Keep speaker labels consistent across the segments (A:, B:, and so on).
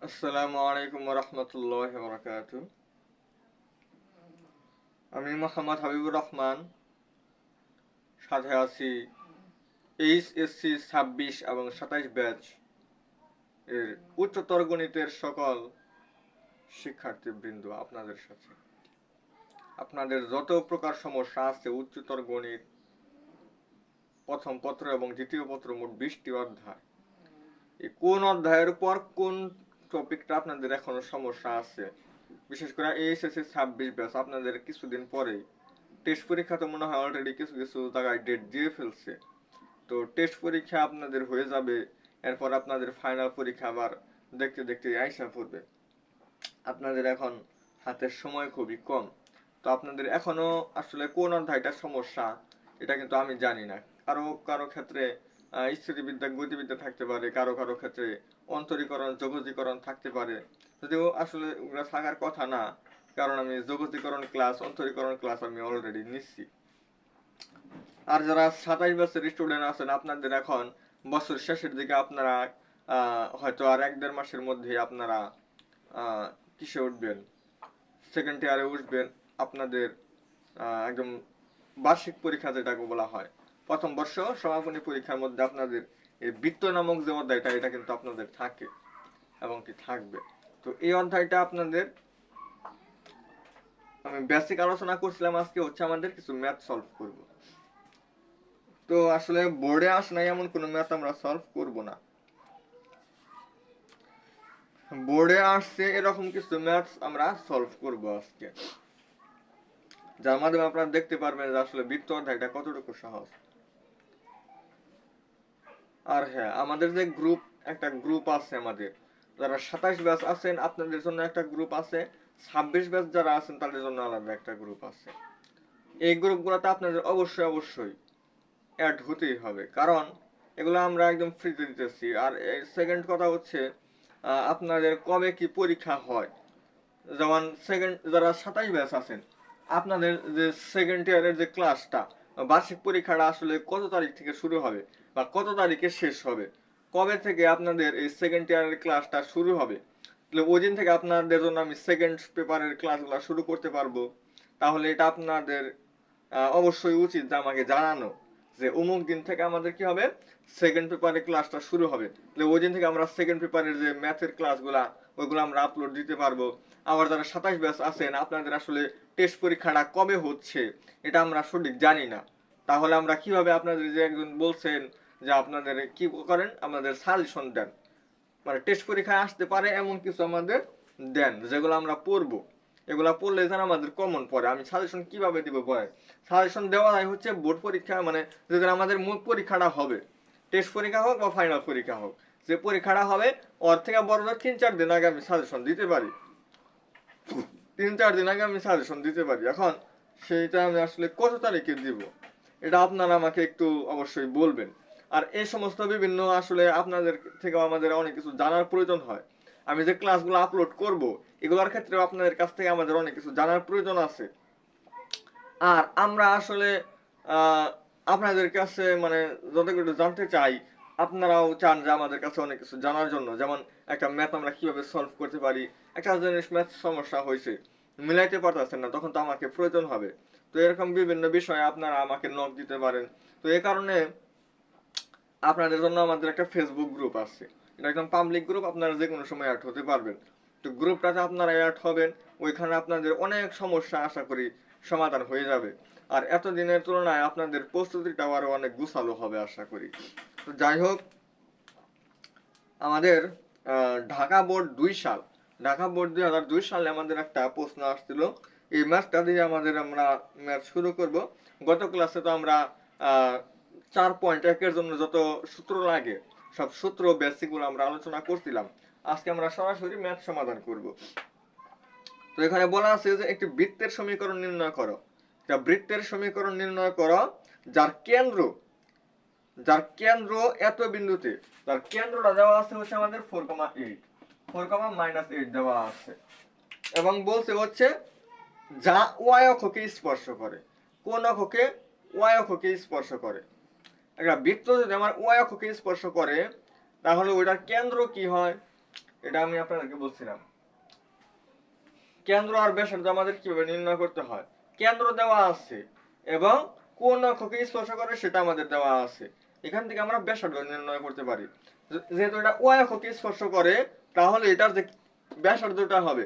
A: আসসালামু আলাইকুম রহমতুল্লাহ বরকাত। আমি মোহাম্মদ হাবিবুর রহমান, সাথে আছি এইচএসসি 26 এবং 27 ব্যাচ এর উচ্চতর গণিতের সকল শিক্ষার্থীবৃন্দ। আপনাদের সাথে আপনাদের যত প্রকার সমস্যা আছে উচ্চতর গণিত প্রথম পত্র এবং দ্বিতীয় পত্র, মোট 20টি অধ্যায়। এই কোন অধ্যায়ের উপর কোন টপিকটা আপনাদের এখনো সমস্যা আছে, বিশেষ করে এইচএসসি 26 ব্যাচ, আপনাদের কিছুদিন পরেই টেস্ট পরীক্ষা তো মনে হয় অলরেডি কিছু কিছু জায়গায় ডেট দিয়ে ফেলছে। তো টেস্ট পরীক্ষা আপনাদের হয়ে যাবে, এরপর আপনাদের ফাইনাল পরীক্ষা আবার দেখতে দেখতে আইসা পড়বে। আপনাদের এখন হাতের সময় খুবই কম। তো আপনাদের এখনো আসলে কোন অধ্যায়টা সমস্যা এটা কিন্তু আমি জানি না। কারো কারো ক্ষেত্রে স্থিতিবিদ্যা গতিবিদ্যা থাকতে পারে, কারো কারো ক্ষেত্রে অন্তরীকরণ যোগজীকরণ থাকতে পারে, যদিও আসলে ওগুলো থাকার কথা না, কারণ আমি যোগজীকরণ ক্লাস অন্তরীকরণ ক্লাস আমি অলরেডি নিচ্ছি। আর যারা 27 বছর স্টুডেন্ট আছেন, আপনাদের এখন বছর শেষের দিকে আপনারা হয়তো আর 1-1.5 মাসের মধ্যে আপনারা কিসে উঠবেন, সেকেন্ড ইয়ারে উঠবেন। আপনাদের একদম বার্ষিক পরীক্ষা যেটাকে বলা হয়, প্রথম বর্ষ সমাপনী পরীক্ষার মধ্যে আপনাদের এই বৃত্ত নামক যে অধ্যায়টা, এটা কিন্তু আপনাদের থাকে এবং কি থাকবে। তো এই অধ্যায়টা আপনাদের আমি বেসিক আলোচনা করছিলাম, আজকে হচ্ছে আমাদের কিছু ম্যাথ সলভ করব। তো আসলে বোর্ডে আস নাই এমন কোনো ম্যাথ আমরা সলভ করব না, বোর্ডে আসছে এরকম কিছু ম্যাথস আমরা সলভ করব আজকে, যার মাধ্যমে আপনারা দেখতে পারবেন যে আসলে বৃত্ত অধ্যায়টা কতটুকু সহজ। আর হ্যাঁ, আমাদের যে গ্রুপ, একটা গ্রুপ আছে আমাদের, যারা 27 ব্যাচ আছেন আপনাদের জন্য একটা গ্রুপ আছে, 26 ব্যাচ যারা আছেন তাদের জন্য আলাদা একটা গ্রুপ আছে। এই গ্রুপগুলোতে আপনাদের অবশ্যই অবশ্যই অ্যাড হতেই হবে, কারণ এগুলো আমরা একদম ফ্রিতে দিতেছি। আর সেকেন্ড কথা হচ্ছে আপনাদের কবে কি পরীক্ষা হয়, যেমন সেকেন্ড যারা 27 ব্যাচ আছেন, আপনাদের যে সেকেন্ড ইয়ারের যে ক্লাসটা, বার্ষিক পরীক্ষাটা আসলে কত তারিখ থেকে শুরু হবে বা কত তারিখে শেষ হবে, কবে থেকে আপনাদের এই সেকেন্ড ইয়ারের ক্লাসটা শুরু হবে, তাহলে ওই দিন থেকে আপনাদের জন্য আমি সেকেন্ড পেপারের ক্লাসগুলো শুরু করতে পারবো। তাহলে এটা আপনাদের অবশ্যই উচিত যে আমাকে জানানো যে অমুক দিন থেকে আমাদের কি হবে, সেকেন্ড পেপারের ক্লাসটা শুরু হবে। তাহলে ওই দিন থেকে আমরা সেকেন্ড পেপারের যে ম্যাথের ক্লাসগুলা ওইগুলো আমরা আপলোড দিতে পারবো। আবার যারা 27 ব্যাচ আছেন, আপনাদের আসলে টেস্ট পরীক্ষাটা কবে হচ্ছে এটা আমরা সঠিক জানি না। তাহলে আমরা কিভাবে, আপনাদের যে একজন বলছেন যে আপনাদের কি করেন, আমাদের সাজেশন দেন, মানে টেস্ট পরীক্ষায় আসতে পারে এমন কিছু আমাদের দেন যেগুলো আমরা পড়বো। এগুলা পড়লে যেন আমাদের কমন পড়ে। আমি সাজেশন কিভাবে দিব পরে, সাজেশন দেওয়া হয় হচ্ছে বোর্ড পরীক্ষা, মানে যেদিন আমাদের মূল পরীক্ষাটা হবে, টেস্ট পরীক্ষা হোক বা ফাইনাল পরীক্ষা হোক, যে পরীক্ষাটা হবে ওর থেকে বড় 3-4 দিন আগে আমি সাজেশন দিতে পারি, 3-4 দিন আগে আমি সাজেশন দিতে পারি। এখন সেইটা আমি আসলে কত তারিখে দিব এটা আপনারা আমাকে একটু অবশ্যই বলবেন। আর এই সমস্ত বিভিন্ন আসলে আপনাদের থেকে আমাদের অনেক কিছু জানার প্রয়োজন হয়। আমি যে ক্লাসগুলো আপলোড করব এগুলোর ক্ষেত্রেও আপনাদের কাছ থেকে আমাদের অনেক কিছু জানার প্রয়োজন আছে। আর আমরা আসলে আপনাদের কাছে মানে যতটুকু জানতে চাই, আপনারাও চান যে আমাদের কাছে অনেক কিছু জানার জন্য। যেমন একটা ম্যাথ আমরা কিভাবে সলভ করতে পারি, একটা জিনিস ম্যাথ সমস্যা হয়েছে মিলাইতে পারতেছেন না, তখন তো আমাকে প্রয়োজন হবে। তো এরকম বিভিন্ন বিষয়ে আপনারা আমাকে নক দিতে পারেন। তো এই কারণে আপনাদের জন্য আমাদের একটা ফেসবুক গ্রুপ আছে, এটা একদম পাবলিক গ্রুপ, আপনারা যে কোনো সময় অ্যাড হতে পারবেন। তো গ্রুপটাতে আপনারা অ্যাড হবেন, ওইখানে আপনাদের অনেক সমস্যা আশা করি সমাধান হয়ে যাবে। আর এতদিনের তুলনায় আপনাদের প্রস্তুতিটাও আরও অনেক গুছালো হবে আশা করি। তো যাই হোক, আমাদের ঢাকা বোর্ড 2 সাল, ঢাকা বোর্ড 2002 সালে আমাদের একটা প্রশ্ন আসছিল। এই ম্যাথটা দিয়ে আমরা ম্যাথ শুরু করব। গত ক্লাসে তো আমরা 4.1 এর জন্য যত সূত্র লাগে সব সূত্র বেসিকগুলো আমরা আলোচনা করছিলাম। আজকে আমরা সরাসরি ম্যাথ সমাধান করব। তো এখানে বলা আছে যে একটি বৃত্তের সমীকরণ নির্ণয় করো, একটা বৃত্তের সমীকরণ নির্ণয় করো যার কেন্দ্র, যার কেন্দ্র এত বিন্দুতে, তার কেন্দ্রটা দেওয়া আছে হচ্ছে আমাদের 4,8, 4,-8 দেওয়া আছে, এবং বলছে হচ্ছে যা ওয়াই অক্ষকে স্পর্শ করে। কোন অক্ষকে? ওয়াই অক্ষকে স্পর্শ করে। একটা বৃত্ত যদি আমার ওয়াই অক্ষকে স্পর্শ করে তাহলে ওইটার কেন্দ্র কি হয়? এটা আমি আপনাদেরকে বলছিলাম। কেন্দ্র আর ব্যাসার্ধ আমাদের কিভাবে নির্ণয় করতে হয়, কেন্দ্র দেওয়া আছে এবং কোন অক্ষকে স্পর্শ করে সেটা আমাদের দেওয়া আছে। এখান থেকে আমরা ব্যাসার্ধ নির্ণয় করতে পারি। যেহেতু এটা ওয়াই অক্ষকে স্পর্শ করে, তাহলে এটার যে ব্যাসার্ধটা হবে,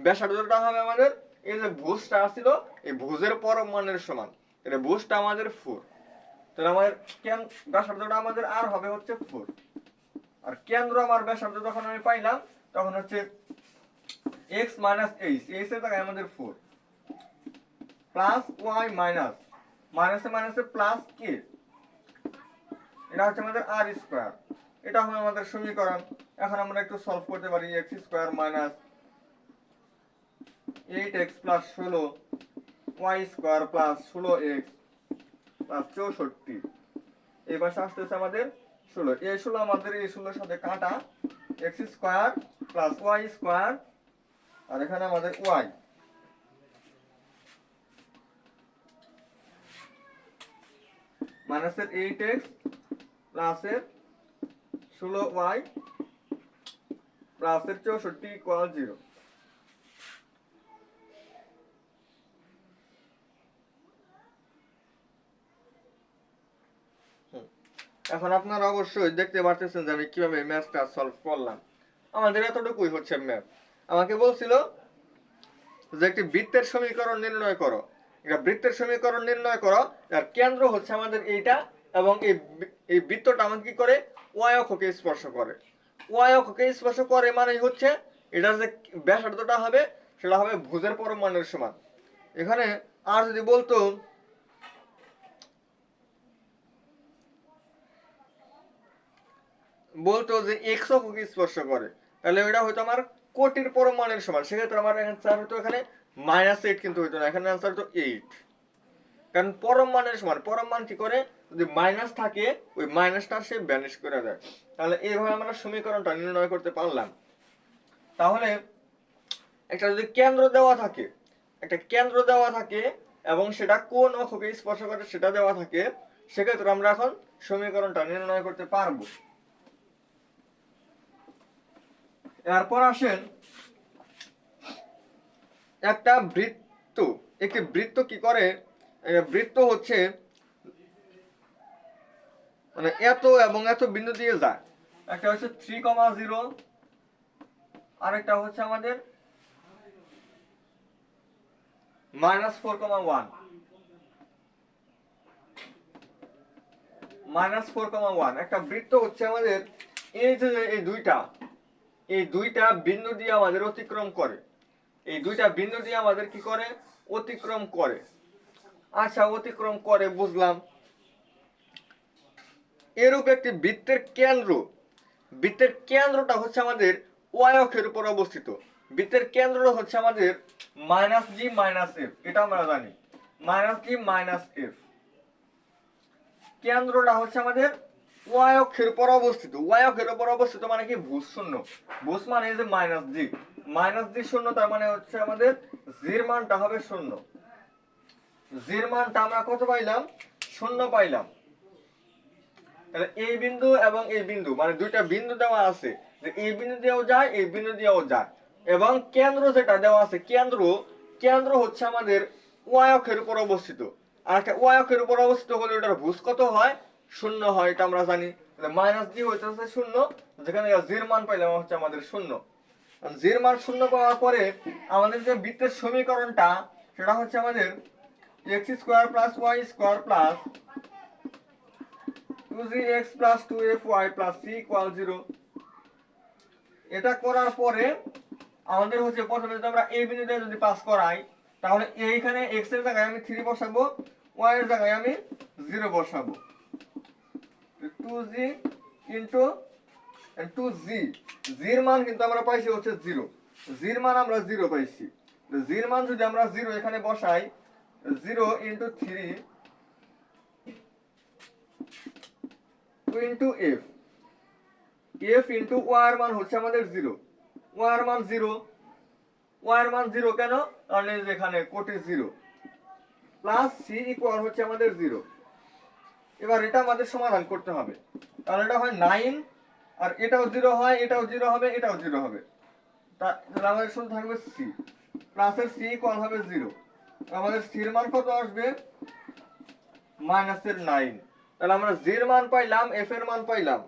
A: ব্যাসার্ধটা হবে আমাদের এই যে ভুজটা ছিল এই ভুজের পরম মানের সমান। এটা ভুজটা আমাদের 4, তাহলে আমাদের ব্যাসার্ধটা আমাদের আর হবে হচ্ছে 4। আর কেন্দ্র আমার ব্যাসার্ধ যখন আমি পাইলাম তখন হচ্ছে x মাইনাস এইচ, এইচ এর জায়গায় আমাদের 4 প্লাস ওয়াই মাইনাস মাইনাসে মাইনাসে প্লাস কে, এটা হচ্ছে আমাদের আর স্কয়ার। এটা হবে আমাদের সমীকরণ। এখন আমরা একটু সলভ করতে পারি। x square minus 8x plus 16 y square plus 16x plus 64, এই পাশে আসতেছে আমাদের 16। এই 16 আমাদের এই 16 সাথে কাটা, x square plus y square, আর এখানে আমাদের y মাইনাসের 8x প্লাসের 16y প্লাসের 64 ইকুয়াল 0। এখন আপনারা অবশ্যই দেখতে পারতেছেন যে আমি কিভাবে ম্যাথটা সলভ করলাম। আমাদের এতটুকুই হচ্ছে ম্যাথ। আমাকে বলছিল যে একটি বৃত্তের সমীকরণ নির্ণয় করো। এটা বৃত্তের সমীকরণ নির্ণয় করো, আর কেন্দ্র হচ্ছে আমাদের এইটা, এবং এই বৃত্তটা আমাদের কি করে, ওয়াই অক্ষকে স্পর্শ করে। ওয়াই অক্ষকে স্পর্শ করে মানে হচ্ছে এটার যে ব্যাসার্ধটা হবে সেটা হবে ভুজের পরম মানের সমান। এখানে আর যদি বলতো যে এক্স অক্ষকে স্পর্শ করে, তাহলে ওইটা হয়তো আমার কোটির পরম মানের সমান। সেক্ষেত্রে আমার অ্যান্সার হতো এখানে -8 কিন্তু হইতো না, এখানে অ্যান্সার হতো 8। কারণ পরম মানের সমান, পরম মান কি করে, যদি মাইনাস থাকে ওই মাইনাসটা সে ভ্যানিশ করে দেয়। তাহলে এইভাবে আমরা সমীকরণটা নির্ণয় করতে পারলাম। তাহলে একটা যদি কেন্দ্র দেওয়া থাকে, একটা কেন্দ্র দেওয়া থাকে এবং সেটা কোন অক্ষকে স্পর্শ করে সেটা দেওয়া থাকে, সেক্ষেত্রে আমরা এখন সমীকরণটা নির্ণয় করতে পারবো। এরপর আসেন একটা বৃত্ত। একটি বৃত্ত কি করে, বৃত্ত হচ্ছে মানে এত এবং এত বিন্দু দিয়ে যায়। একটা হচ্ছে 3,0, আর একটা হচ্ছে আমাদের -4,1, -4,1। একটা বৃত্ত হচ্ছে আমাদের এই যে এই দুইটা বিন্দু দিয়ে আমাদের অতিক্রম করে, এই দুইটা বিন্দু দিয়ে আমাদের কি করে, অতিক্রম করে। আচ্ছা, অতিক্রম করে বুঝলাম। এরূপ একটি বৃত্তের কেন্দ্রটা হচ্ছে আমাদের ওয়াই অক্ষের উপর অবস্থিত। বৃত্তের কেন্দ্র হচ্ছে আমাদের -g - f, এটা আমরা জানি, -g - f। কেন্দ্রটা হচ্ছে আমাদের ওয়াই অক্ষের উপর অবস্থিত। ওয়াই অক্ষের উপর অবস্থিত মানে কি, ভুজ শূন্য। ভুজ মানে এই যে -g শূন্য, তার মানে হচ্ছে আমাদের জির মানটা হবে শূন্য। জির মানটা আমরা কত পাইলাম, শূন্য পাইলাম। তাহলে এই বিন্দু এবং এই বিন্দু মানে দুইটা বিন্দু দেওয়া আছে, যে এই বিন্দু দিয়েও যায় এই বিন্দু দিয়েও যায়, এবং কেন্দ্র যেটা দেওয়া আছে, কেন্দ্র হচ্ছে আমাদের ওয়াই অক্ষের উপর অবস্থিত। আর একটা ওয়াই অক্ষের উপর অবস্থিত হলে ওটার ভুজ কত হয়, শূন্য হয়, এটা আমরা জানি। -g হইতেছে শূন্য, যেখানে জির মান পাইলাম হচ্ছে আমাদের শূন্য। জির মান শূন্য পাওয়ার পরে আমাদের যে বৃত্তের সমীকরণটা সেটা হচ্ছে আমাদের x square plus y square plus 2gx plus 2fy plus c equal 0। এটা করার পরে আমাদের হচ্ছে প্রথমে যদি আমরা এই বিন্দুতে যদি পাস করাই, তাহলে এইখানে x এর জায়গায় আমি 3 বসাবো, y এর জায়গায় আমি 0 বসাবো। 2g ইনটু 2g, জির মান কিন্তু আমরা পাইছি হচ্ছে 0, জির মান আমরা 0 পাইছি। জির মান যদি আমরা 0 এখানে বসাই, 0 into 3 into f, f into y এর মান হচ্ছে আমাদের 0, y এর মান 0, y এর মান 0 কেন, কারণ এই যে এখানে কোটি 0 প্লাস c ইকুয়াল হচ্ছে আমাদের 0। এবার এটা আমাদের সমাধান করতে হবে। তাহলে এটা হয় 9 আর এটাও 0 হয়, এটাও 0 হবে, এটাও 0 হবে। তাহলে আমাদের শুধু থাকবে সি, প্লাসের সি ইকুয়াল হবে 0। আমাদের সির মান কত আসবে? মাইনাসের 9। তাহলে আমরা জির মান পাইলাম, এফ এর মান পাইলাম,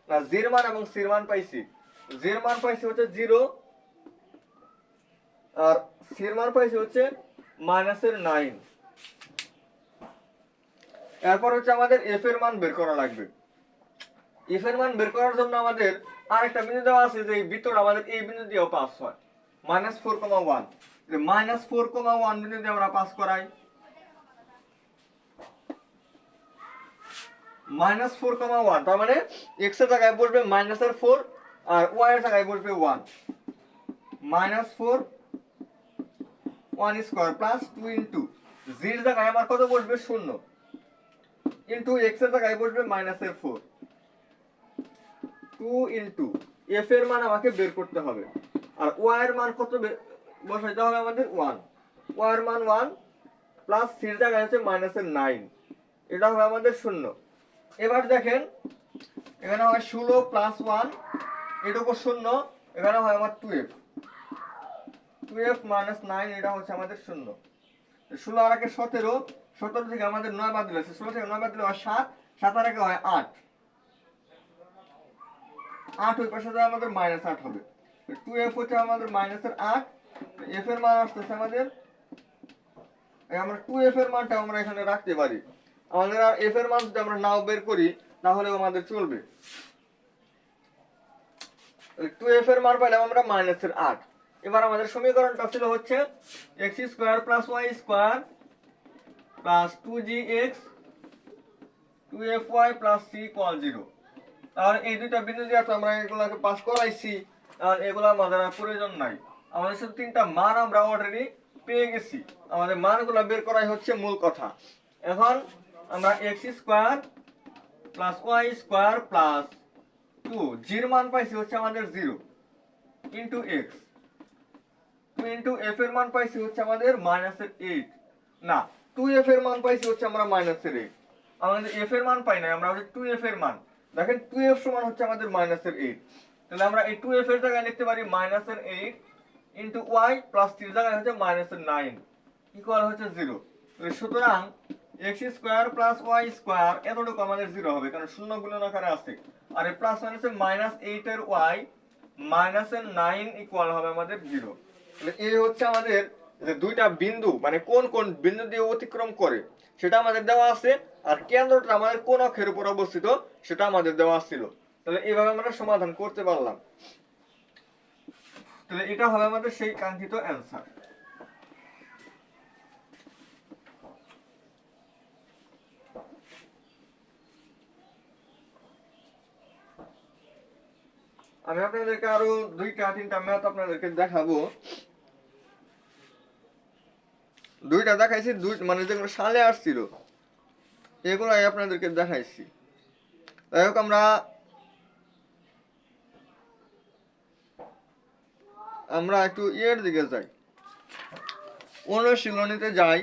A: না জির মান এবং সির মান পাইছি। জির মান পাইছি হচ্ছে 0 আর সির মান পাইছি হচ্ছে মাইনাসের 9। এরপর হচ্ছে আমাদের এফ এর মান বের করা লাগবে। এফ এর মান বের করার জন্য আমাদের আরেকটা বিন্দু দেওয়া আছে, যে এই বৃত্তটা আমাদের এই বিন্দু দিয়েও পাস হয়, -4,1। যে -4,1 বিন্দু দিয়ে আমরা পাস করাই। -4,1 তার মানে x এর জায়গায় বসবে -4 আর y এর জায়গায় বসবে 1। -4 1 স্কয়ার প্লাস 2 ইনটু z এর জায়গায় আমার কত বসবে 0 ইনটু x এর জায়গায় বসবে -4 2 ইনটু f এর মান আমাকে বের করতে হবে, আর y এর মান কত বসাইতে হবে আমাদের 1। y এর মান 1 প্লাস c এর জায়গায় হচ্ছে -9, এটা হবে আমাদের 0। এবার দেখেন এখানে হয় 16 প্লাস 1, এটুকু 0, এখানে হয় আমার 2f, 2f মাইনাস 9, এটা হচ্ছে আমাদের 0। 16 আর একে 17, 17 থেকে আমাদের 9 বাদ দিলে 16 থেকে 9 বাদ দিলে হয় 7, 7 আর একে হয় 8, 8 ওই পাশে যায় আমাদের -8 হবে। 2f হচ্ছে আমাদের -8, f এর মান আসতেছে আমাদের, আমরা 2f এর মানটা আমরা এখানে রাখতে পারি। আমাদের আর f এর মান যদি আমরা নাও বের করি তাহলে আমাদের চলবে। 2f এর মান পাইলাম আমরা -8। এবার আমাদের সমীকরণটা ছিল হচ্ছে x² + y² + 2gx 2fy + c = 0। তাহলে এই দুইটা বিন্দু দিয়ে তো আমরা এগুলাকে পাস করাইছি, আর এগুলা আমাদের আর প্রয়োজন নাই। আমাদের শুধু তিনটা মান আমরা অলরেডি পেয়ে গেছি, আমাদের মানগুলো বের করাই হচ্ছে মূল কথা। এখন আমরা x² + y² + 2 জির মান পাইছি হচ্ছে আমাদের 0 ইনটু x, 2 ইনটু f এর মান পাইছি হচ্ছে আমাদের -8, না 2f এর মান পাইছি হচ্ছে আমরা -8। আমাদের f এর মান পাই না, আমরা হচ্ছে 2f এর মান। দেখেন 2f সমান হচ্ছে আমাদের -8, তাহলে আমরা এই 2f এর জায়গায় লিখতে পারি -8 ইনটু y প্লাস 3 জায়গায় হচ্ছে -9 ইকুয়াল হচ্ছে 0। সুতরাং x² + y² এতটুকু আমাদের 0 হবে, কারণ শূন্য গুণন আকারে আছে, আর এই প্লাস মাইনাসে -8 এর y -9 ইকুয়াল হবে আমাদের 0। তাহলে এই হচ্ছে আমাদের যে দুইটা বিন্দু, মানে কোন কোন বিন্দু দিয়ে অতিক্রম করে সেটা আমাদের দেওয়া আছে, আর কেন্দ্রটা আমাদের কোন অক্ষের উপর অবস্থিত সেটা আমাদের দেওয়া ছিল। তাহলে এইভাবে আমরা সমাধান করতে পারলাম। তাহলে এটা হবে আমাদের সেই কাঙ্ক্ষিত অ্যান্সার। আমি আপনাদেরকে আরো 2-3টা ম্যাথ আপনাদেরকে দেখাবো। দুইটা দেখাইছি, মানে যেগুলো সালে আসছিল এগুলাই আপনাদেরকে দেখাইছি। যাই হোক আমরা একটু ইয়ের দিকে যাই, অনুশীলনীতে যাই।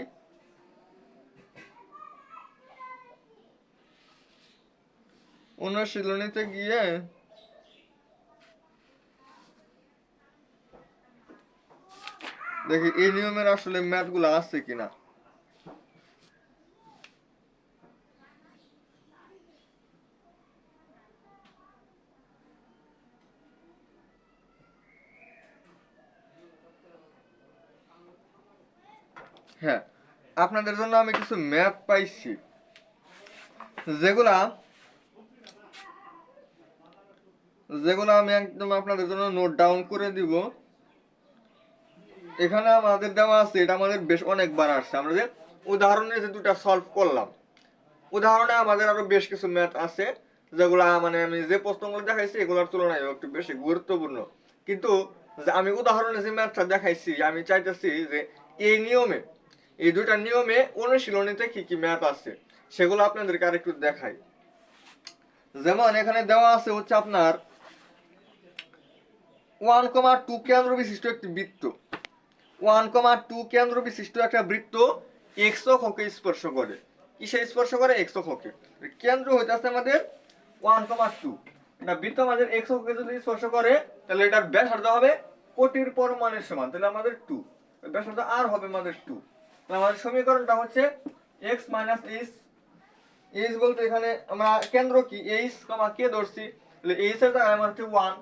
A: অনুশীলনীতে গিয়ে দেখি এই নিয়মের আসলে ম্যাথগুলো আছে কিনা। হ্যাঁ, আপনাদের জন্য আমি কিছু ম্যাথ পাইছি, যেগুলা আমি একদম আপনাদের জন্য নোট ডাউন করে দিব। এখানে আমাদের দেওয়া আছে, এটা আমাদের বেশ অনেকবার আসছে। আমরা যে উদাহরণে যে দুটা সলভ করলাম, উদাহরণে আমাদের আরো বেশ কিছু ম্যাথ আছে যেগুলা মানে আমি যে প্রশ্নগুলো দেখাইছি এগুলোর তুলনায় একটু বেশি গুরুত্বপূর্ণ। কিন্তু আমি উদাহরণে যে ম্যাথটা দেখাইছি, আমি চাইতেছি যে এই নিয়মে, এই দুইটা নিয়মে অনুশীলনীতে কি কি ম্যাথ আছে সেগুলো আপনাদেরকে আরেকটু দেখাই। যেমন এখানে দেওয়া আছে হচ্ছে আপনার 1,2 কেন্দ্র বিশিষ্ট একটি বৃত্ত, 1,2 কেন্দ্র বিশিষ্ট একটা বৃত্ত x অক্ষকে স্পর্শ করে। কিসে স্পর্শ করে? x অক্ষকে। কেন্দ্র হইতাছে আমাদের 1,2, না বৃত্ত আমাদের x অক্ষকে যদি স্পর্শ করে তাহলে এটার ব্যাসার্ধ হবে কোটির পরমাণুর সমান, তাহলে আমাদের 2, ব্যাসার্ধ r হবে আমাদের 2। তাহলে আমাদের সমীকরণটা হচ্ছে x h, h বলতে এখানে আমরা কেন্দ্র কি h, k ধরছি, তাহলে h এর জায়গায় আমার হচ্ছে 1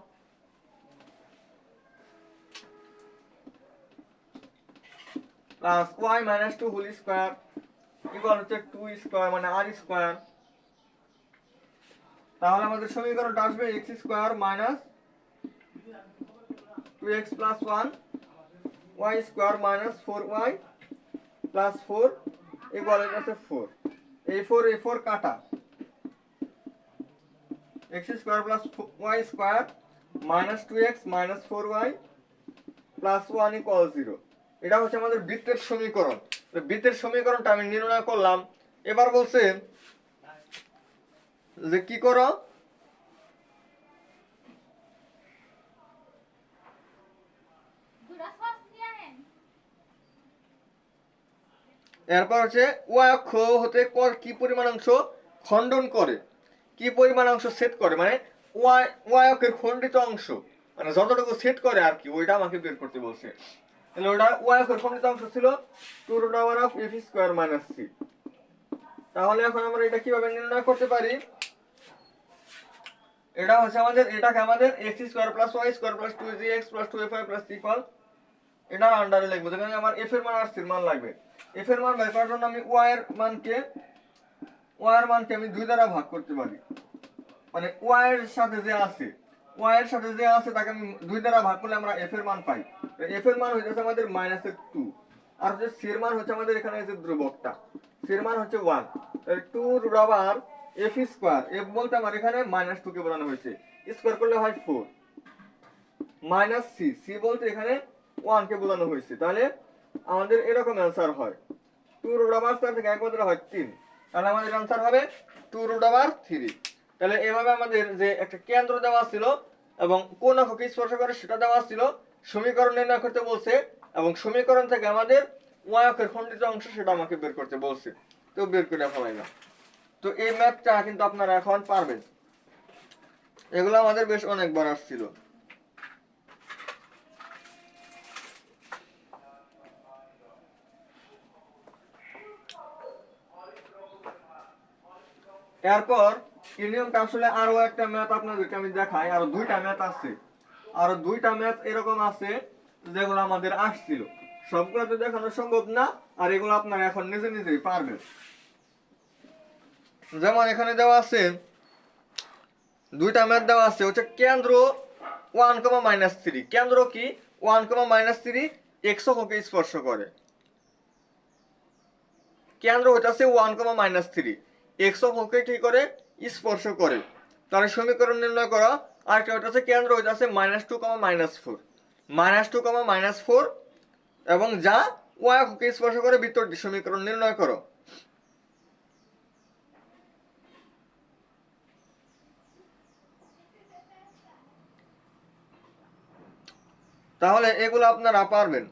A: plus y minus 2 whole square equal হচ্ছে 2 স্কয়ার মানে r স্কয়ার। তাহলে আমাদের সমীকরণটা আসবে x square minus 2x plus 1 y square minus 4y plus 4 equal হচ্ছে 4। এই 4 কাটা, x square plus y square minus 2x minus 4y plus 1 equal 0। এটা হচ্ছে আমাদের বৃত্তের সমীকরণ। বৃত্তের সমীকরণটা আমি নির্ণয় করলাম। এবার বলছে যে কি করো, এরপর হচ্ছে y অক্ষ হতে কি পরিমাণ অংশ খণ্ডন করে, কি পরিমাণ অংশ সেট করে, মানে y অক্ষের খণ্ডিত অংশ মানে যতটুকু সেট করে আর কি, ওইটা আমাকে বের করতে বলছে। তাহলে ওটা y অক্ষের খণ্ডিত অংশ ছিল 2√f² - c। তাহলে এখন আমরা এটা কিভাবে নির্ণয় করতে পারি, এটা হচ্ছে আমাদের এটাকে আমাদের x² + y² + 2gx + 2fy + c এটার আন্ডারে লিখবো, যেখানে আমার f এর মান আর c এর মান লাগবে। f এর মান বের করার জন্য আমি y এর মানকে আমি 2 দ্বারা ভাগ করতে পারি, মানে y এর সাথে যে আছে তাকে আমি 2 দ্বারা ভাগ করলে আমরা f এর মান পাই। f এর মান হচ্ছে আমাদের -2 আর হচ্ছে c এর মান হচ্ছে আমাদের এখানে যে ধ্রুবকটা, c এর মান হচ্ছে 1। তাহলে 2√f², f বলতে আমার এখানে -2 কে বোঝানো হয়েছে, স্কয়ার করলে হয় 4 মাইনাস c বলতে এখানে 1 কে বোঝানো হয়েছে। তাহলে আমাদের এরকম অ্যানসার হয় 2√² থেকে 1 বদলে হয় 3, তাহলে আমাদের অ্যানসার হবে 2√3। তাহলে এভাবে আমাদের যে একটা কেন্দ্র দেওয়া ছিল এবং কোন অক্ষকে স্পর্শ করে সেটা দেওয়া ছিল, সমীকরণ নির্ণয় করতে বলছে এবং সমীকরণ থেকে আমাদের y অক্ষের খণ্ডিত অংশ সেটা আমাকে বের করতে বলছে, তো বের করে ফেলাইলাম। তো এই ম্যাথটা কিন্তু আপনারা এখন পারবেন, এগুলো আমাদের বেশ অনেকবার আসছিল। এরপর এই নিয়মটা আসলে আরো একটা ম্যাথ আপনাদেরকে আমি দেখাই, আরো 2টা ম্যাথ আছে, আরো 2টা ম্যাথ এরকম আছে যেগুলো আমাদের আসছিল, সবগুলো তো দেখানো সম্ভব না, আর এগুলো আপনারা এখন নিজে নিজেই পারবেন। যেমন এখানে দেওয়া আছে 2টা ম্যাথ দেওয়া আছে, হচ্ছে কেন্দ্র 1, -3, কেন্দ্র কি 1, -3 x অক্ষকে স্পর্শ করে, কেন্দ্র হচ্ছে 1, -3 x অক্ষকে কি করে স্পর্শ করে, তার সমীকরণ নির্ণয় করা। আর একটা হচ্ছে কেন্দ্র হচ্ছে -2, -4, -2, এবং যা y অক্ষকে স্পর্শ করে বৃত্তটির সমীকরণ নির্ণয় করো। তাহলে এগুলো আপনারা পারবেন।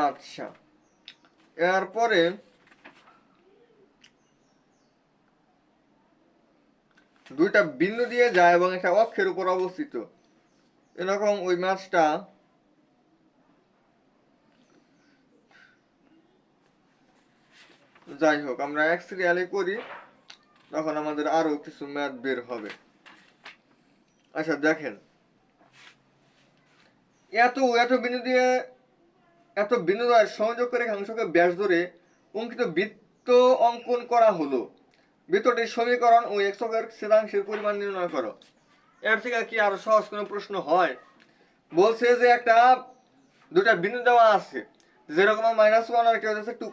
A: আচ্ছা, এরপরে দুইটা বিন্দু দিয়ে যায় এবং একটা অক্ষের উপর অবস্থিত, এরকম ওই ম্যাথটা যাই হোক আমরা এক সিরিয়ালে করি, তখন আমাদের আরো কিছু ম্যাথ বের হবে। আচ্ছা দেখেন, এত বিন্দু দিয়ে এত বিন্দু দ্বয় সংযোগ করে রেখাংশকে ব্যাস ধরে অঙ্কিত বৃত্ত অঙ্কন করা হলো, বৃত্তটির সমীকরণ ও x অক্ষের ছেদাংশের পরিমাণ নির্ণয় করো। এর থেকে কি আরো সহজ কোনো প্রশ্ন হয়? বলছে যে একটা দুটা বিন্দু দেওয়া আছে, 0, -1 আর একটা হচ্ছে 2,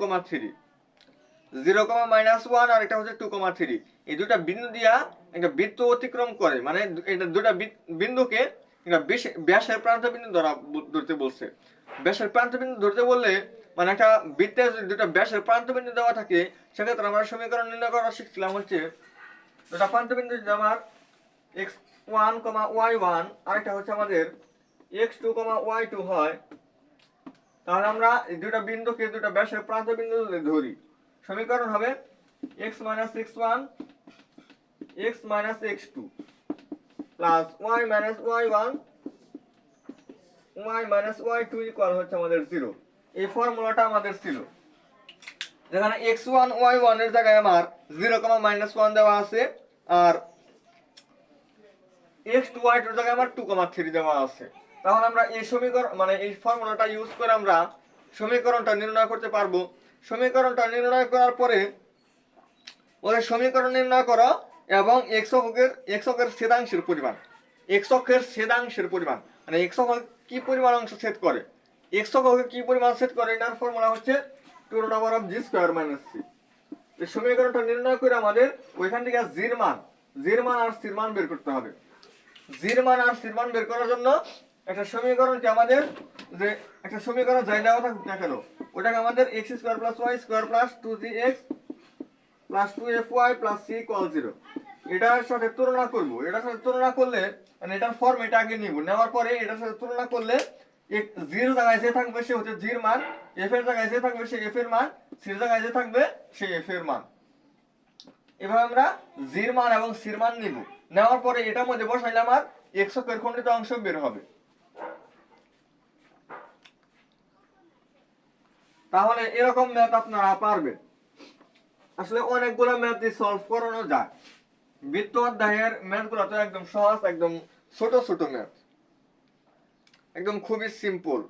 A: 0, -1 আর একটা হচ্ছে 2, 3। এই দুটা বিন্দু দিয়া একটা বৃত্ত অতিক্রম করে, মানে এটা দুটা বিন্দুকে একটা ব্যাসের প্রান্ত বিন্দু ধরতে বলছে। ব্যাসের প্রান্ত বিন্দু ধরতে বললে মানে একটা বৃত্তে যদি দুটা ব্যাসের প্রান্ত বিন্দু দেওয়া থাকে, সেক্ষেত্রে আমরা সমীকরণ নির্ণয় করা শিখছিলাম হচ্ছে দুটা প্রান্ত বিন্দু যদি আমার x1, y1 আরেকটা হচ্ছে আমাদের x2, y2 হয়, তাহলে আমরা এই দুটা বিন্দুকে দুটা ব্যাসের প্রান্ত বিন্দু ধরি, সমীকরণ হবে x minus x1 x minus x2 plus y minus y1 y minus y2 equal হচ্ছে আমাদের 0। এই ফর্মুলাটা আমাদের ছিল, যেখানে x1 y1 এর জায়গায় আমার 0, -1 দেওয়া আছে, আর x2 y2 এর জায়গায় আমার 2, 3 দেওয়া আছে। তাহলে আমরা এই সমীকরণ মানে এই ফর্মুলাটা ইউজ করে আমরা সমীকরণটা নির্ণয় করতে পারবো। সমীকরণটা নির্ণয় করার পরে ওই সমীকরণ নির্ণয় করো এবং x অক্ষের ছেদাংশের পরিমাণ, x অক্ষের ছেদাংশের পরিমাণ মানে x অক্ষ কি পরিমাণ অংশ ছেদ করে, x অক্ষকে কি পরিমাণ ছেদ করে, এটার ফর্মুলা হচ্ছে 2√g² - c। এই সমীকরণটা নির্ণয় করে আমাদের ওইখান থেকে জির মান আর স্থির মান বের করতে হবে। জির মান আর স্থির মান বের করার জন্য একটা সমীকরণকে আমাদের যে একটা সমীকরণ যাই দেওয়া থাকুক না কেন, ওটাকে আমাদের x² + y² + 2gx + 2fy + c = 0 এটার সাথে তুলনা করব। এটার সাথে তুলনা করলে মানে এটার ফর্ম এটা আগে নিব, নেওয়ার পরে এটার সাথে তুলনা করলে জির জায়গায় যে থাকবে সে হচ্ছে জির মান, এফ এর জায়গায় যে থাকবে সে এফ এর মান, সির জায়গায় যে থাকবে সে এফ এর মান। এভাবে আমরা জির মান এবং সির মান নিব, নেওয়ার পরে এটার মধ্যে বসাইলে আমার x অক্ষের খণ্ডিত অংশ বের হবে। তাহলে এরকম ম্যাথ আপনারা পারবেন। আসলে অনেকগুলো ম্যাথ সলভ করানো যায়। বৃত্ত অধ্যায়ের ম্যাথগুলো তো একদম সহজ, একদম ছোট ছোট ম্যাথ, একদম খুবই সিম্পল।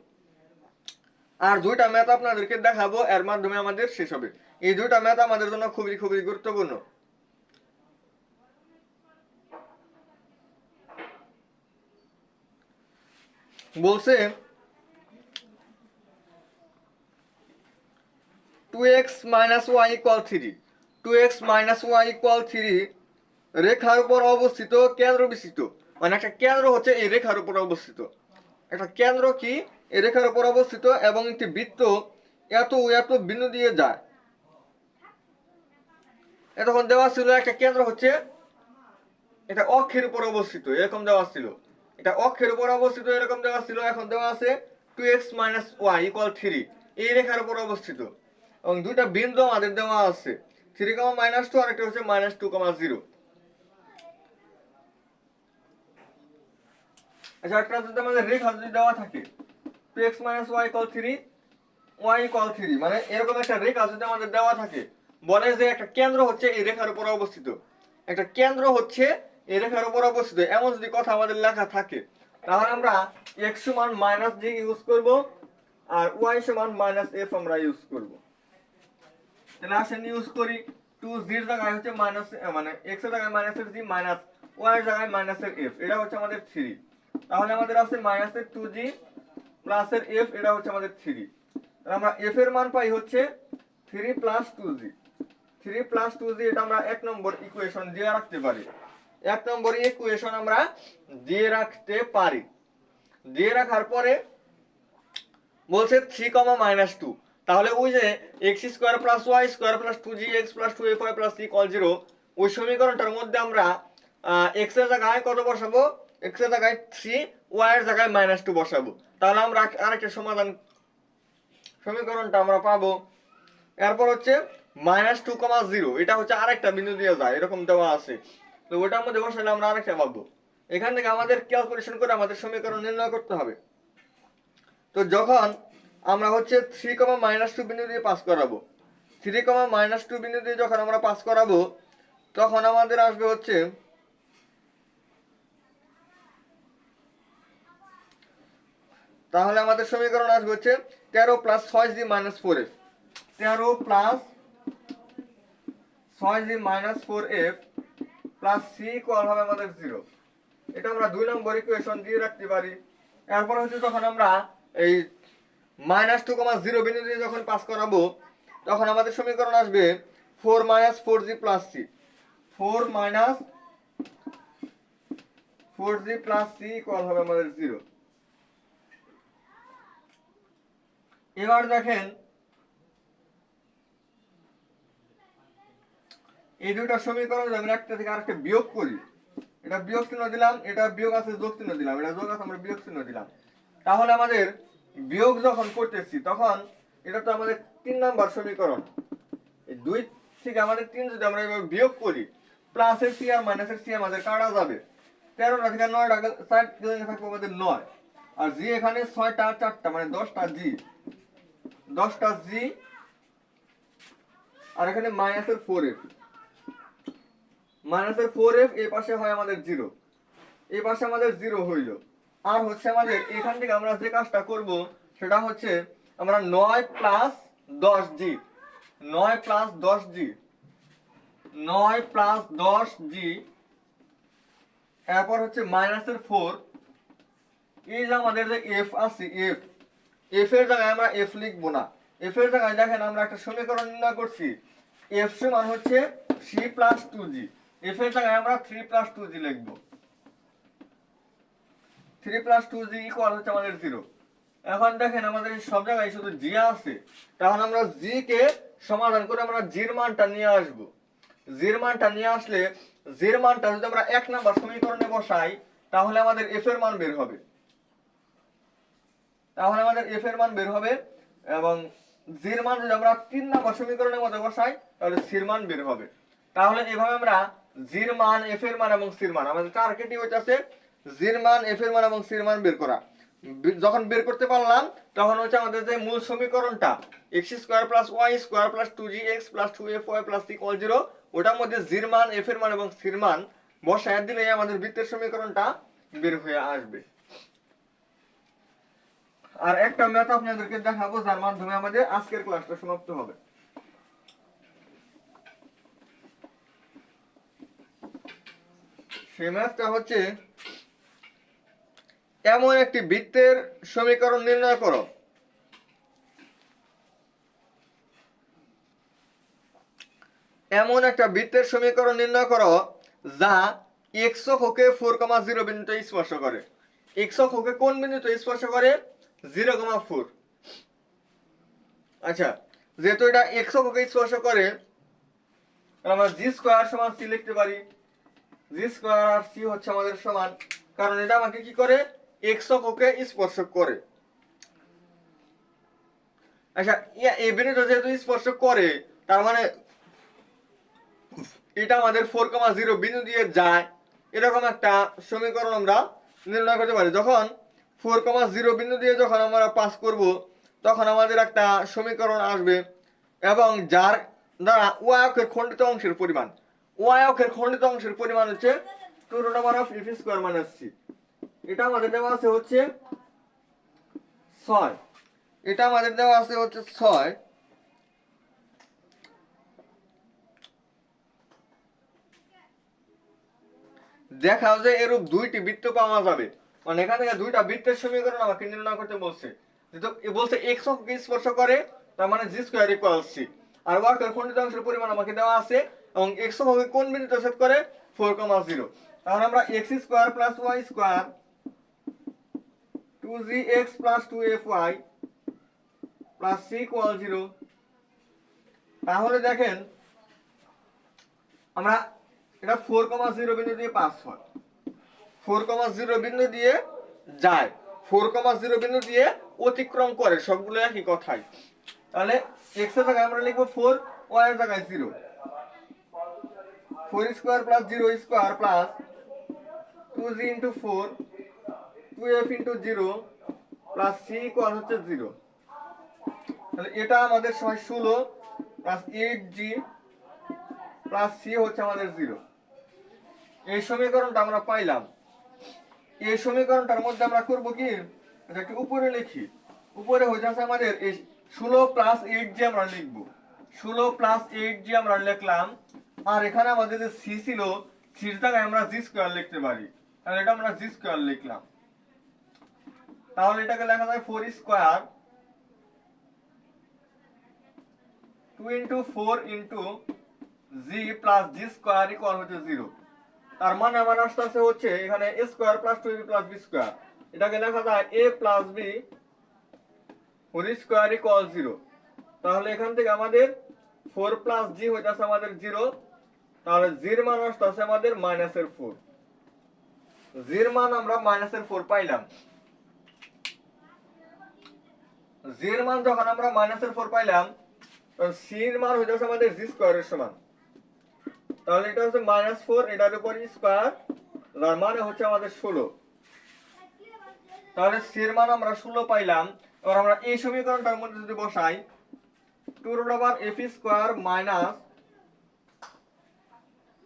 A: আর দুইটা ম্যাথ আপনাদেরকে দেখাবো, এর মাধ্যমে আমাদের শেষ হবে। এই দুইটা ম্যাথ আমাদের জন্য খুবই খুবই গুরুত্বপূর্ণ। বলছে 2x - y = 3, 2x - y = 3 রেখার উপর অবস্থিত কেন্দ্র বিশিষ্ট, মানে একটা কেন্দ্র হচ্ছে এই রেখার উপর অবস্থিত। একটা কেন্দ্র কি এই রেখার উপর অবস্থিত এবং একটি বৃত্ত এত এত বিন্দু দিয়ে যায়। এতক্ষণ দেওয়া ছিল একটা কেন্দ্র হচ্ছে এটা অক্ষের উপর অবস্থিত, এরকম দেওয়া ছিল। এটা অক্ষের উপর অবস্থিত এরকম দেওয়া ছিল। এখন দেওয়া আছে 2x - y = 3 এই রেখার উপর অবস্থিত, এবং দুইটা বিন্দু আমাদের দেওয়া আছে 3, -2 আর একটা হচ্ছে -2, 0। আচ্ছা, একটা যদি আমাদের রেখা যদি দেওয়া থাকে 2x - y = 3 y = 3 মানে এরকম একটা রেখা যদি আমাদের দেওয়া থাকে, বলে যে একটা কেন্দ্র হচ্ছে এই রেখার উপর অবস্থিত, একটা কেন্দ্র হচ্ছে এই রেখার উপর অবস্থিত, এমন যদি কথা আমাদের লেখা থাকে, তাহলে আমরা x = -g ইউজ করব আর y - -f আমরা ইউজ করব। তাহলে আসেন ইউজ করি। 2g এর জায়গায় হচ্ছে মাইনাস, মানে x এর জায়গায় -g মাইনাস y এর জায়গায় -f, এটা হচ্ছে আমাদের 3। তাহলে আমাদের আছে -2g প্লাস এর f, এটা হচ্ছে আমাদের 3। তাহলে আমরা f এর মান পাই হচ্ছে 3 + 2g, 3 + 2g, এটা আমরা 1 নম্বর ইকুয়েশন দিয়ে রাখতে পারি। 1 নম্বর ইকুয়েশন আমরা দিয়ে রাখতে পারি। দিয়ে রাখার পরে বলছে 3, -2, তাহলে ওই যে x² + y² + 2gx + 2fy + c = 0 ওই সমীকরণটার মধ্যে আমরা x এর জায়গায় কত বসাবো, x এর জায়গায় 3, y এর জায়গায় -2 বসাবো। তাহলে আমরা আরেকটা সমাধান সমীকরণটা আমরা পাবো। এরপর হচ্ছে -2, 0, এটা হচ্ছে আরেকটা বিন্দু দিয়ে যায়, এরকম দেওয়া আছে, তো ওটার মধ্যে বসালে আমরা আরেকটা পাবো। এখান থেকে আমাদের ক্যালকুলেশন করে আমাদের সমীকরণ নির্ণয় করতে হবে। তো যখন আমরা হচ্ছে 3, -2 বিন্দু দিয়ে পাস করাবো, 3, -2 বিন্দু দিয়ে যখন আমরা পাস করাবো, তখন আমাদের আসবে হচ্ছে তাহলে আমাদের সমীকরণ আসবে হচ্ছে 13 + 6g - 4f, 13 + 6g - 4f plus c equal হবে আমাদের 0। এটা আমরা 2 নম্বর ইকুয়েশন দিয়ে রাখতে পারি। এরপর হচ্ছে যখন আমরা এই -2, 0 বিন্দু দিয়ে যখন পাস করাবো, তখন আমাদের সমীকরণ আসবে 4 - 4g + c, 4 - 4g + c equal হবে আমাদের 0। এবার দেখেন এই দুটো সমীকরণ যদি আমরা একটা থেকে আরেকটা বিয়োগ করি, এটা বিয়োগ চিহ্ন দিলাম, এটা বিয়োগ আছে যোগ চিহ্ন দিলাম, এটা যোগ আছে আমরা বিয়োগ চিহ্ন দিলাম, তাহলে আমাদের বিয়োগ যখন করতেছি তখন এটা তো আমাদের 3 নাম্বার সমীকরণ, 2 থেকে আমাদের 3 যদি আমরা এভাবে বিয়োগ করি, প্লাসের সি আর মাইনাসের সি আমাদের কাটা যাবে। 13টা থেকে 9টা 4 থাকবে আমাদের 9, আর জি এখানে 6টা 4টা মানে 10টা জি, 10টা জি, আর এখানে মাইনাসের 4f, মাইনাসের 4f এই পাশে হয় আমাদের 0, এই পাশে আমাদের 0 হইল। আর হচ্ছে আমাদের এখান থেকে আমরা যে কাজটা করব সেটা হচ্ছে আমরা 9 plus 10g, 9 plus 10g, 9 plus 10g, এরপর হচ্ছে মাইনাসের 4, এই যে আমাদের যে f আছে f, f এর জায়গায় আমরা f লিখব না, f এর জায়গায় দেখেন আমরা একটা সমীকরণ নির্ণয় করছি, f সমান হচ্ছে 3 প্লাস 2g, f এর জায়গায় আমরা 3 প্লাস 2g লিখব, 3 প্লাস 2g ইকুয়াল হচ্ছে আমাদের 0। এখন দেখেন আমাদের সব জায়গায় শুধু জি আছে, তখন আমরা জি কে সমাধান করে আমরা জির মানটা নিয়ে আসব। জির মানটা নিয়ে আসলে জির মানটা যদি আমরা 1 নাম্বার সমীকরণে বসাই তাহলে আমাদের এফ এর মান বের হবে, তাহলে আমাদের এফ এর মান বের হবে, এবং জির মান যদি আমরা 3 নাম্বার সমীকরণের মধ্যে বসাই তাহলে সির মান বের হবে। তাহলে এভাবে আমরা জির মান, এফ এর মান এবং সির মান, আমাদের টার্গেটই হচ্ছে জির মান, এফ এর মান এবং সির মান বের করা। যখন বের করতে পারলাম তখন হচ্ছে আমাদের যে মূল সমীকরণটা x square plus y square plus 2gx plus 2fy plus c = 0, ওটার মধ্যে জির মান, এফ এর মান এবং সির মান বসায় দিলেই আমাদের বৃত্তের সমীকরণটা বের হয়ে আসবে। আর একটা ম্যাথ আপনাদেরকে দেখাবো যার মাধ্যমে আমাদের আজকের ক্লাসটা সমাপ্ত হবে। সেই ম্যাথটা হচ্ছে এমন একটি বৃত্তের সমীকরণ নির্ণয় করো এমন একটা বৃত্তের সমীকরণ নির্ণয় করো যা x অক্ষকে 4,0 বিন্দুতে স্পর্শ করে। x অক্ষকে কোন বিন্দুতে স্পর্শ করে? 0,4। আচ্ছা, যেহেতু এটা x অক্ষকে স্পর্শ করে আমরা g স্কয়ার সমান c লিখতে পারি। g স্কয়ার আর c হচ্ছে আমাদের সমান, কারণ এটা আমাকে কি করে? x অক্ষকে স্পর্শ করে। আচ্ছা, এই বিন্দুতে যেহেতু স্পর্শ করে তার মানে এটা আমাদের 4,0 বিন্দু দিয়ে যায়, এরকম একটা সমীকরণ আমরা নির্ণয় করতে পারি। যখন 4,0 বিন্দু দিয়ে যখন আমরা পাস করব তখন আমাদের একটা সমীকরণ আসবে, এবং যার দ্বারা y অক্ষের খণ্ডিত অংশের পরিমাণ, y অক্ষের খণ্ডিত অংশের পরিমাণ হচ্ছে 2√f² - c। এটা আমাদের দেওয়া আছে হচ্ছে 6, এটা আমাদের দেওয়া আছে হচ্ছে 6। দেখাও যে এরূপ দুইটি বৃত্ত পাওয়া যাবে, মানে এখান থেকে দুইটা বৃত্তের সমীকরণ আমাকে নির্ণয় করতে বলছে। যেহেতু বলছে x অক্ষকে স্পর্শ করে তার মানে g² = c, আর y অক্ষের খণ্ডিত অংশের পরিমাণ আমাকে দেওয়া আছে, এবং x অক্ষকে কোন বিন্দুতে ছেদ করে? 4,0। তাহলে আমরা x² + y² 2gx + 2fy + c = 0। তাহলে দেখেন আমরা এটা 4,0 বিন্দু দিয়ে পাস হয়, 4,0 বিন্দু দিয়ে যায়, 4,0 বিন্দু দিয়ে অতিক্রম করে, সবগুলো একই কথাই। তাহলে x এর জায়গায় আমরা লিখব 4, y এর জায়গায় 0, 4² + 0² + 2g * 4 2f * 0 + c = হচ্ছে 0। তাহলে এটা আমাদের 16 + 8g + c হচ্ছে আমাদের 0। এই সমীকরণটা আমরা পাইলাম। এই সমীকরণটার মধ্যে আমরা করব কি, এটা একটু উপরে লিখি। উপরে হয়ে যাচ্ছে আমাদের এই 16 + 8g আমরা লিখব, 16 + 8g আমরা লিখলাম। আর এখানে আমাদের যে c ছিল, c এর জায়গায় আমরা g² লিখতে পারি, তাহলে এটা আমরা g² লিখলাম। তাহলে এটাকে লেখা যায় 4² 2 * 4 * g + g² = হচ্ছে 0। তার মানে আমার আসছে হচ্ছে এখানে a² + 2ab + b², এটাকে লেখা যায় a + b whole square = 0। তাহলে এখান থেকে আমাদের 4 + g হইতাছে আমাদের 0, তাহলে g এর মান আসছে আমাদের -4। g এর মান আমরা -4 পাইলাম। g এর মান যখন আমরা -4 পাইলাম, সি এর মান হইতেছে আমাদের জি স্কয়ারের সমান, তাহলে এটা হচ্ছে -4 এটার উপর স্কয়ার, যার মানে হচ্ছে আমাদের 16। তাহলে সি এর মান আমরা 16 পাইলাম। এবার আমরা এই সমীকরণটার মধ্যে যদি বসাই 2√f স্কয়ার মাইনাস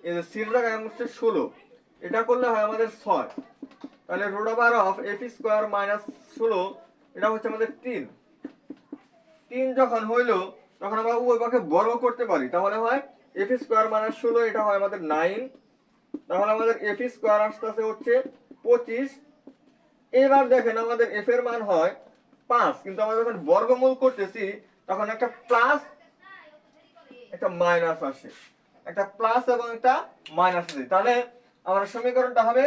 A: এই যে সি এর জায়গায় হচ্ছে 16, এটা করলে হয় আমাদের 6, তাহলে √f স্কয়ার মাইনাস 16 এটা হচ্ছে আমাদের 3। 3 যখন হইলো তখন আমরা উভয় পক্ষে বর্গ করতে পারি, তাহলে হয় f স্কয়ার মাইনাস 16 এটা হয় আমাদের 9, তাহলে আমাদের f স্কয়ার আসতেছে হচ্ছে 25। এবার দেখেন আমাদের f এর মান হয় 5, কিন্তু আমরা যখন বর্গমূল করতেছি তখন একটা প্লাস একটা মাইনাস আসে, একটা প্লাস এবং একটা মাইনাস আসে। তাহলে আমার সমীকরণটা হবে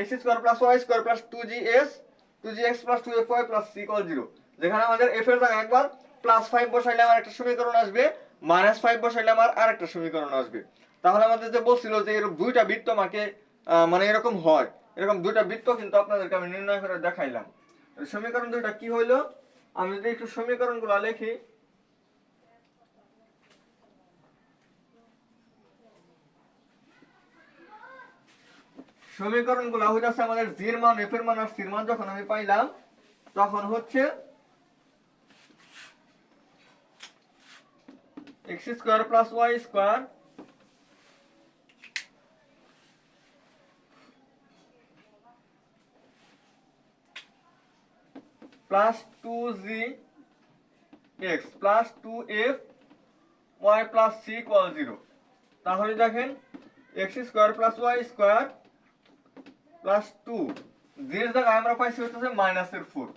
A: x square plus y square plus 2gx plus 2fy plus c equal 0, যেখানে আমাদের f এর জায়গায় একবার +5 বসাইলে আমার একটা সমীকরণ আসবে, -5 বসাইলে আমার আরেকটা সমীকরণ আসবে। তাহলে আমাদের যে বলছিল যে এরকম দুইটা বৃত্ত আমাকে মানে এরকম হয়, এরকম দুইটা বৃত্ত কিন্তু আপনাদেরকে আমি নির্ণয় করে দেখাইলাম। সমীকরণ দুইটা কি হইলো, আমি যদি একটু সমীকরণগুলো লিখি। সমীকরণগুলো হইতাছে আমাদের জি এর মান, এফ এর মান আর সি এর মান যখন আমি পাইলাম তখন হচ্ছে x square plus y square plus 2gx plus 2fy plus c equal 0। তাহলে দেখেন x square plus y square plus 2, জি এর জায়গায় আমরা পাইছি হচ্ছে -4,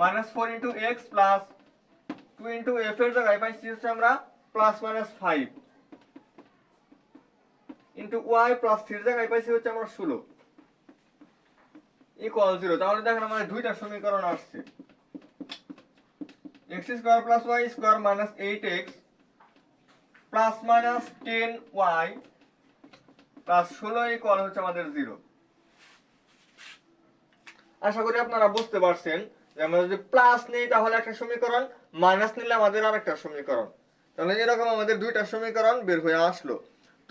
A: -4 into x plus 2 into f এর জায়গায় পাইছি হচ্ছে আমরা +-5 ইনটু y প্লাস 3 এর জায়গায় পাইছি হচ্ছে আমরা 16 ইকুয়াল 0। তাহলে দেখেন আমাদের দুইটা সমীকরণ আসছে, x square plus y square minus 8x plus minus 10y plus 16 equal হচ্ছে আমাদের 0। আশা করি আপনারা বুঝতে পারছেন যে আমরা যদি প্লাস নেই তাহলে একটা সমীকরণ, মাইনাস নিলে আমাদের আরেকটা সমীকরণ। তাহলে এরকম আমাদের দুইটা সমীকরণ বের হয়ে আসলো।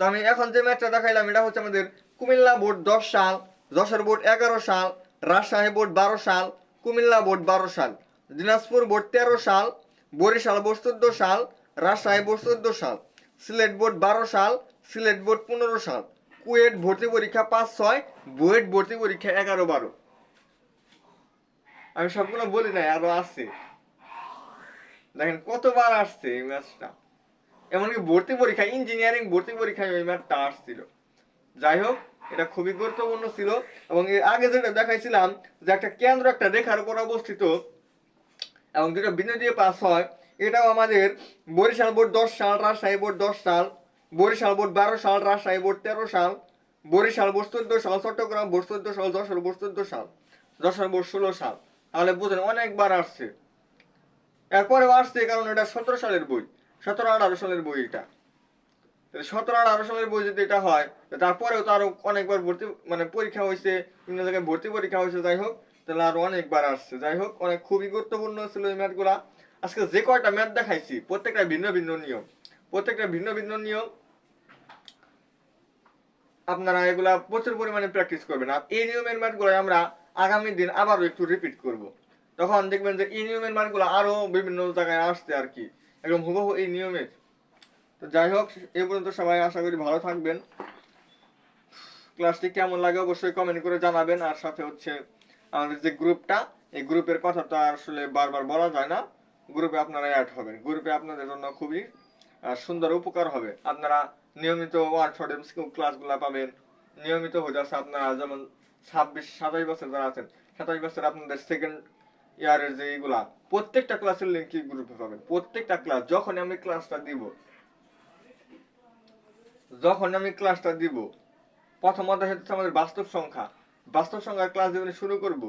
A: তো আমি এখন যে ম্যাথটা দেখাইলাম এটা হচ্ছে আমাদের কুমিল্লা বোর্ড 10 সাল, যশোর বোর্ড 11 সাল, রাজশাহী বোর্ড 12 সাল, কুমিল্লা বোর্ড 12 সাল, দিনাজপুর বোর্ড 13 সাল, বরিশাল বোর্ড 14 সাল, রাজশাহী বোর্ড 14 সাল, সিলেট বোর্ড 12 সাল, সিলেট বোর্ড 15 সাল, কুয়েট ভর্তি পরীক্ষা 5-6, বুয়েট ভর্তি পরীক্ষা 11-12। আমি সবগুলো বলি নাই, আরো আছে। দেখেন কতবার আসছে এই ম্যাথটা, এমনকি ভর্তি পরীক্ষা, ইঞ্জিনিয়ারিং ভর্তি পরীক্ষায় ওই ম্যাথটা আসছিল। যাই হোক, এটা খুবই গুরুত্বপূর্ণ ছিল। এবং এর আগে যেটা দেখাইছিলাম যে একটা কেন্দ্র একটা রেখার উপর অবস্থিত এবং দুটো বিন্দু দিয়ে পাস হয়, এটাও আমাদের বরিশাল বোর্ড 10 সাল, রাজশাহী বোর্ড 10 সাল, বরিশাল বোর্ড 12 সাল, রাজশাহী বোর্ড 13 সাল, বরিশাল বোর্ড 14 সাল, চট্টগ্রাম বোর্ড 14 সাল, যশোর বোর্ড 14 সাল, যশোর বোর্ড 16 সাল। তাহলে বুঝেন অনেকবার আসছে। এরপরেও আসছে কারণ এটা 17 সালের বই, 17-18 সালের বই। এটা 17-18 সালের বই যদি এটা হয়, তারপরেও তো আরো অনেকবার ভর্তি মানে পরীক্ষা হয়েছে, বিভিন্ন জায়গায় ভর্তি পরীক্ষা হয়েছে। যাই হোক, তাহলে আরো অনেকবার আসছে। যাই হোক, অনেক খুবই গুরুত্বপূর্ণ ছিল এই ম্যাথগুলা। আজকে যে কয়টা ম্যাথ দেখাইছি প্রত্যেকটা ভিন্ন ভিন্ন নিয়ম, প্রত্যেকটা ভিন্ন ভিন্ন নিয়ম। আপনারা এগুলা প্রচুর পরিমাণে প্র্যাকটিস করবেন। আর এই নিয়মের ম্যাথগুলো আমরা আগামী দিন আবারও একটু রিপিট করব, তখন দেখবেন যে এই নিয়মের ম্যাথগুলো আরো বিভিন্ন জায়গায় আসছে আর কি, একদম হুবহু এই নিয়মের। তো যাই হোক, এই পর্যন্ত সবাই আশা করি ভালো থাকবেন। ক্লাসটি কেমন লাগে অবশ্যই কমেন্ট করে জানাবেন। আর সাথে হচ্ছে আমাদের যে গ্রুপটা, এই গ্রুপের কথা তো আসলে বারবার বলা যায় না, গ্রুপে আপনারা অ্যাড হবেন। গ্রুপে আপনাদের জন্য খুবই সুন্দর উপকার হবে। আপনারা নিয়মিত ওয়ার্ড শর্ট এমসিকিউ ক্লাসগুলো পাবেন। নিয়মিত হয়ে যাচ্ছে আপনারা যেমন 26-27 বছর যারা আছেন, 27 বছর আপনাদের সেকেন্ড ইয়ারের যে এইগুলা প্রত্যেকটা ক্লাসের লিঙ্ক গ্রুপে পাবেন। প্রত্যেকটা ক্লাস যখন আমি ক্লাসটা দিব প্রথম অধ্যায় হচ্ছে আমাদের বাস্তব সংখ্যা, বাস্তব সংখ্যার ক্লাস দিয়ে শুরু করব।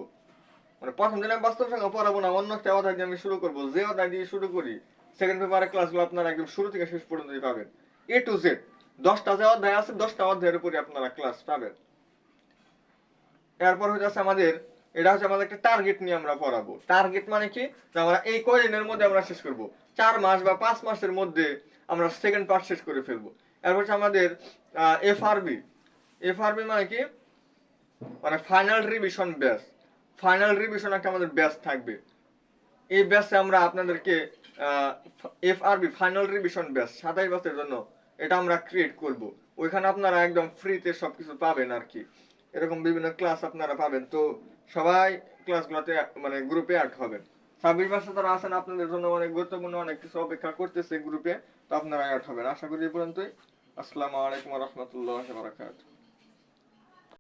A: মানে প্রথম দিনে আমি বাস্তব সংখ্যা পড়াবো না, অন্য একটা অধ্যায় দিয়ে আমি শুরু করবো। যে অধ্যায় দিয়ে শুরু করি সেকেন্ড পেপারের ক্লাসগুলো আপনারা একদম শুরু থেকে শেষ পর্যন্ত পাবেন, A to Z। 10টা যে অধ্যায় আছে 10টা অধ্যায়ের উপরে আপনারা ক্লাস পাবেন। এরপর হচ্ছে আমাদের এটা হচ্ছে আমাদের একটা টার্গেট নিয়ে আমরা পড়াবো। টার্গেট মানে কি, যে আমরা এই কয়দিনের মধ্যে আমরা শেষ করব, 4 মাস বা 5 মাসের মধ্যে আমরা সেকেন্ড পার্ট শেষ করে ফেলবো। এরপর হচ্ছে আমাদের এফআরবি। এফআরবি মানে কি, মানে final revision batch. Final revision একটা আমাদের ব্যাচ থাকবে। এই ব্যাচে আমরা আপনাদেরকে এফআরবি ফাইনাল রিভিশন ব্যাচ 27 ব্যাচের জন্য এটা আমরা ক্রিয়েট করব। ওইখানে আপনারা একদম ফ্রিতে সবকিছু পাবেন আর কি। এরকম বিভিন্ন ক্লাস আপনারা পাবেন। তো সবাই ক্লাসগুলোতে মানে গ্রুপে অ্যাড হবেন। 26 ব্যাচে যারা আছেন আপনাদের জন্য অনেক গুরুত্বপূর্ণ অনেক কিছু অপেক্ষা করতেছে গ্রুপে। তো আপনারা অ্যাড হবেন। আশা করি এই পর্যন্তই। আসসালামু আলাইকুম ওয়া রাহমাতুল্লাহি ওয়া বারাকাতুহু।